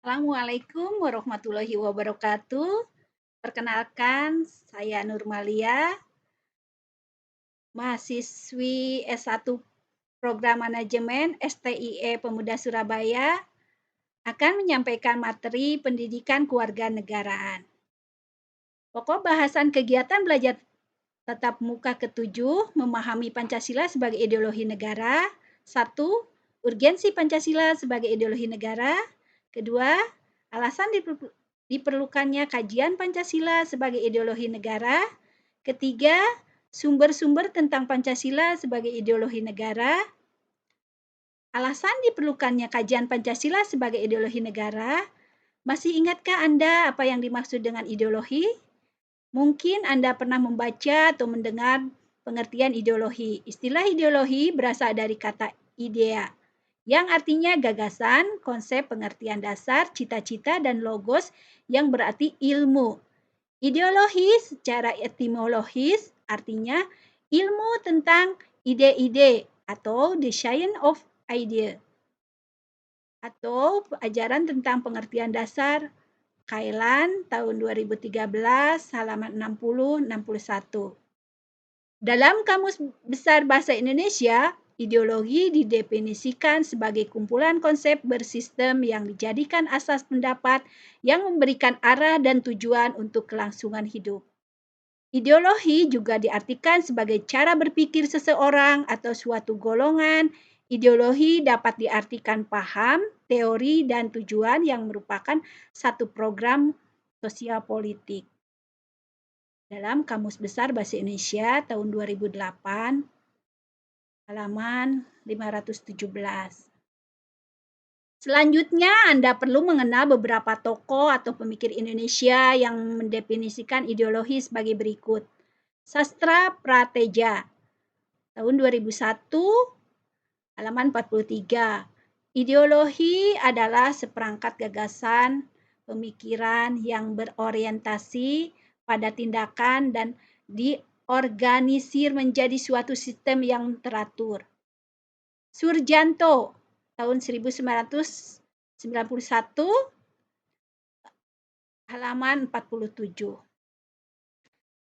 Assalamualaikum warahmatullahi wabarakatuh. Perkenalkan, saya Nurmalia, mahasiswi S1 Program Manajemen STIE Pemuda Surabaya, akan menyampaikan materi pendidikan kewarganegaraan. Pokok bahasan kegiatan belajar tatap muka ketujuh, memahami Pancasila sebagai ideologi negara. 1. Urgensi Pancasila sebagai ideologi negara. Kedua, alasan diperlukannya kajian Pancasila sebagai ideologi negara. Ketiga, sumber-sumber tentang Pancasila sebagai ideologi negara. Alasan diperlukannya kajian Pancasila sebagai ideologi negara. Masih ingatkah Anda apa yang dimaksud dengan ideologi? Mungkin Anda pernah membaca atau mendengar pengertian ideologi. Istilah ideologi berasal dari kata idea, yang artinya gagasan, konsep, pengertian dasar, cita-cita, dan logos yang berarti ilmu. Ideologi secara etimologis artinya ilmu tentang ide-ide atau the science of idea, atau ajaran tentang pengertian dasar Kailan tahun 2013 halaman 60-61. Dalam Kamus Besar Bahasa Indonesia, ideologi didefinisikan sebagai kumpulan konsep bersistem yang dijadikan asas pendapat yang memberikan arah dan tujuan untuk kelangsungan hidup. Ideologi juga diartikan sebagai cara berpikir seseorang atau suatu golongan. Ideologi dapat diartikan paham, teori, dan tujuan yang merupakan satu program sosial politik. Dalam Kamus Besar Bahasa Indonesia tahun 2008, halaman 517. Selanjutnya, Anda perlu mengenal beberapa tokoh atau pemikir Indonesia yang mendefinisikan ideologi sebagai berikut. Sastra Prateja, tahun 2001, halaman 43. Ideologi adalah seperangkat gagasan, pemikiran yang berorientasi pada tindakan dan diorganisir menjadi suatu sistem yang teratur. Surjanto, tahun 1991, halaman 47.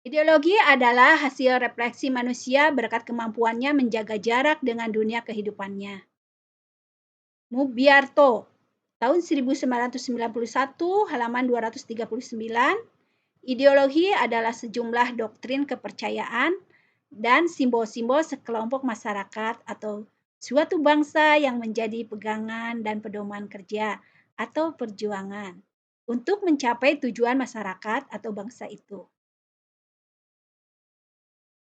Ideologi adalah hasil refleksi manusia berkat kemampuannya menjaga jarak dengan dunia kehidupannya. Mubyarto, tahun 1991, halaman 239. Ideologi adalah sejumlah doktrin kepercayaan dan simbol-simbol sekelompok masyarakat atau suatu bangsa yang menjadi pegangan dan pedoman kerja atau perjuangan untuk mencapai tujuan masyarakat atau bangsa itu.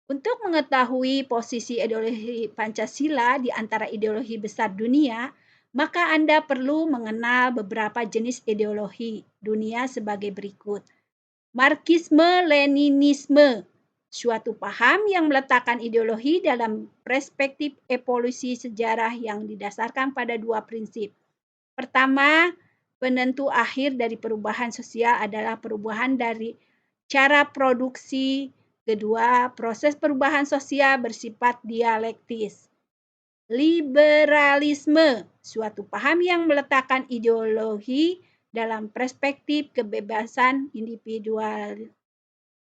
Untuk mengetahui posisi ideologi Pancasila di antara ideologi besar dunia, maka Anda perlu mengenal beberapa jenis ideologi dunia sebagai berikut. Marxisme-Leninisme, suatu paham yang meletakkan ideologi dalam perspektif evolusi sejarah yang didasarkan pada dua prinsip. Pertama, penentu akhir dari perubahan sosial adalah perubahan dari cara produksi. Kedua, proses perubahan sosial bersifat dialektis. Liberalisme, suatu paham yang meletakkan ideologi dalam perspektif kebebasan individual.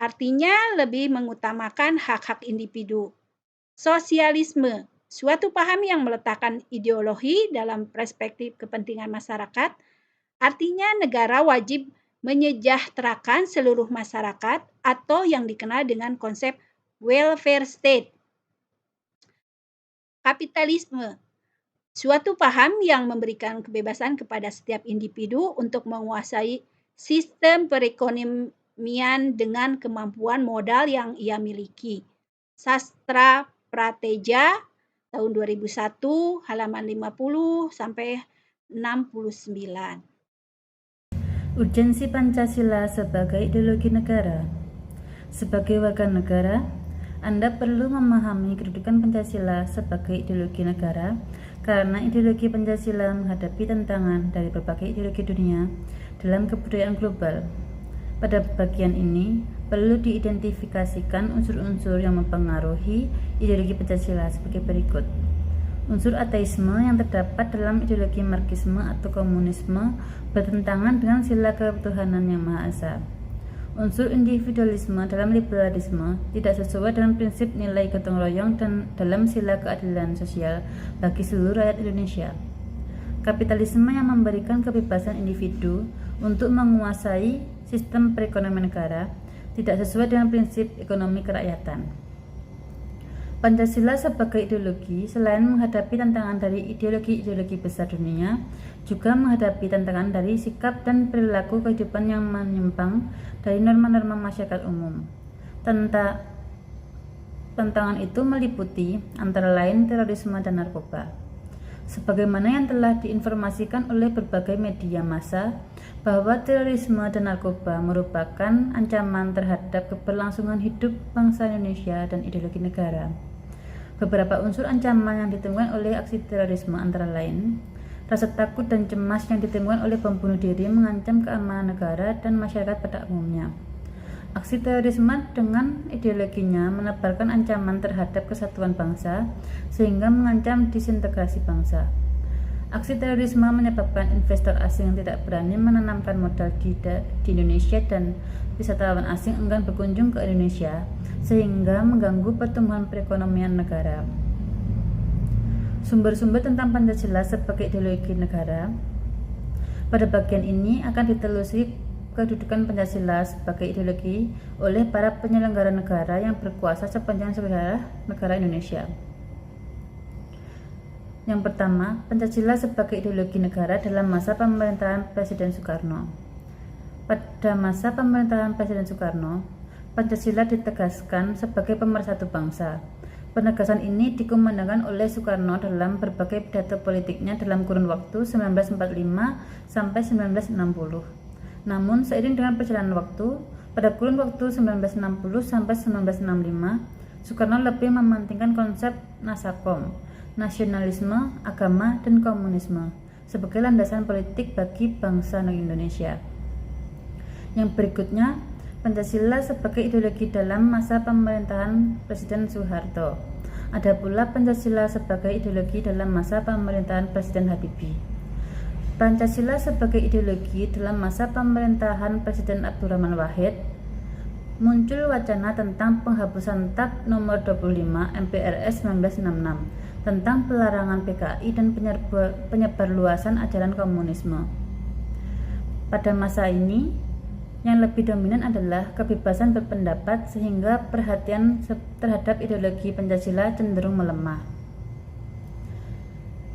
Artinya lebih mengutamakan hak-hak individu. Sosialisme, suatu paham yang meletakkan ideologi dalam perspektif kepentingan masyarakat. Artinya negara wajib menyejahterakan seluruh masyarakat atau yang dikenal dengan konsep welfare state. Kapitalisme, suatu paham yang memberikan kebebasan kepada setiap individu untuk menguasai sistem perekonomian dengan kemampuan modal yang ia miliki. Sastra Prateja, tahun 2001, halaman 50 sampai 69. Urgensi Pancasila sebagai ideologi negara. Sebagai warga negara, Anda perlu memahami kedudukan Pancasila sebagai ideologi negara karena ideologi Pancasila menghadapi tantangan dari berbagai ideologi dunia dalam kebudayaan global. Pada bagian ini, perlu diidentifikasikan unsur-unsur yang mempengaruhi ideologi Pancasila sebagai berikut. Unsur ateisme yang terdapat dalam ideologi Marxisme atau komunisme bertentangan dengan sila ketuhanan yang Maha Esa. Unsur individualisme dalam liberalisme tidak sesuai dengan prinsip nilai gotong royong dan dalam sila keadilan sosial bagi seluruh rakyat Indonesia. Kapitalisme yang memberikan kebebasan individu untuk menguasai sistem perekonomian negara tidak sesuai dengan prinsip ekonomi kerakyatan. Pancasila sebagai ideologi selain menghadapi tantangan dari ideologi-ideologi besar dunia, juga menghadapi tantangan dari sikap dan perilaku kehidupan yang menyimpang dari norma-norma masyarakat umum. Tantangan itu meliputi antara lain terorisme dan narkoba. Sebagaimana yang telah diinformasikan oleh berbagai media massa bahwa terorisme dan narkoba merupakan ancaman terhadap keberlangsungan hidup bangsa Indonesia dan ideologi negara. Beberapa unsur ancaman yang ditemukan oleh aksi terorisme antara lain rasa takut dan cemas yang ditemukan oleh bom bunuh diri mengancam keamanan negara dan masyarakat pada umumnya. Aksi terorisme dengan ideologinya menebarkan ancaman terhadap kesatuan bangsa sehingga mengancam disintegrasi bangsa. Aksi terorisme menyebabkan investor asing yang tidak berani menanamkan modal di Indonesia dan wisatawan asing enggan berkunjung ke Indonesia sehingga mengganggu pertumbuhan perekonomian negara. Sumber-sumber tentang Pancasila sebagai ideologi negara. Pada bagian ini akan ditelusuri kedudukan Pancasila sebagai ideologi oleh para penyelenggara negara yang berkuasa sepanjang sejarah negara Indonesia. Yang pertama, Pancasila sebagai ideologi negara dalam masa pemerintahan Presiden Soekarno. Pada masa pemerintahan Presiden Soekarno, Pancasila ditegaskan sebagai pemersatu bangsa. Penegasan ini dikumandangkan oleh Soekarno dalam berbagai pidato politiknya dalam kurun waktu 1945 sampai 1960. Namun, seiring dengan perjalanan waktu, pada kurun waktu 1960 sampai 1965, Soekarno lebih mementingkan konsep Nasakom, nasionalisme, agama, dan komunisme sebagai landasan politik bagi bangsa Indonesia. Yang berikutnya, Pancasila sebagai ideologi dalam masa pemerintahan Presiden Soeharto. Ada pula Pancasila sebagai ideologi dalam masa pemerintahan Presiden Habibie. Pancasila sebagai ideologi dalam masa pemerintahan Presiden Abdurrahman Wahid. Muncul wacana tentang penghapusan TAP nomor 25 MPRS 1966 tentang pelarangan PKI dan penyebarluasan ajaran komunisme. Pada masa ini, yang lebih dominan adalah kebebasan berpendapat sehingga perhatian terhadap ideologi Pancasila cenderung melemah.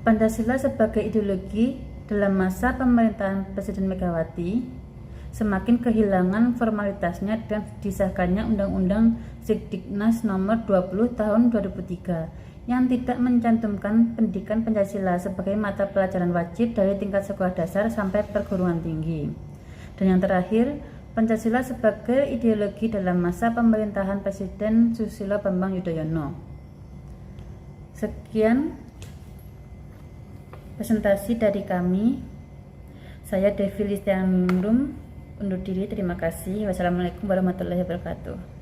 Pancasila sebagai ideologi dalam masa pemerintahan Presiden Megawati semakin kehilangan formalitasnya dan disahkannya Undang-Undang Sikdiknas nomor 20 tahun 2003 yang tidak mencantumkan pendidikan Pancasila sebagai mata pelajaran wajib dari tingkat sekolah dasar sampai perguruan tinggi. Dan yang terakhir, Pancasila sebagai ideologi dalam masa pemerintahan Presiden Susilo Bambang Yudhoyono. Sekian presentasi dari kami. Saya Devi Listianingrum undur diri. Terima kasih. Wassalamualaikum warahmatullahi wabarakatuh.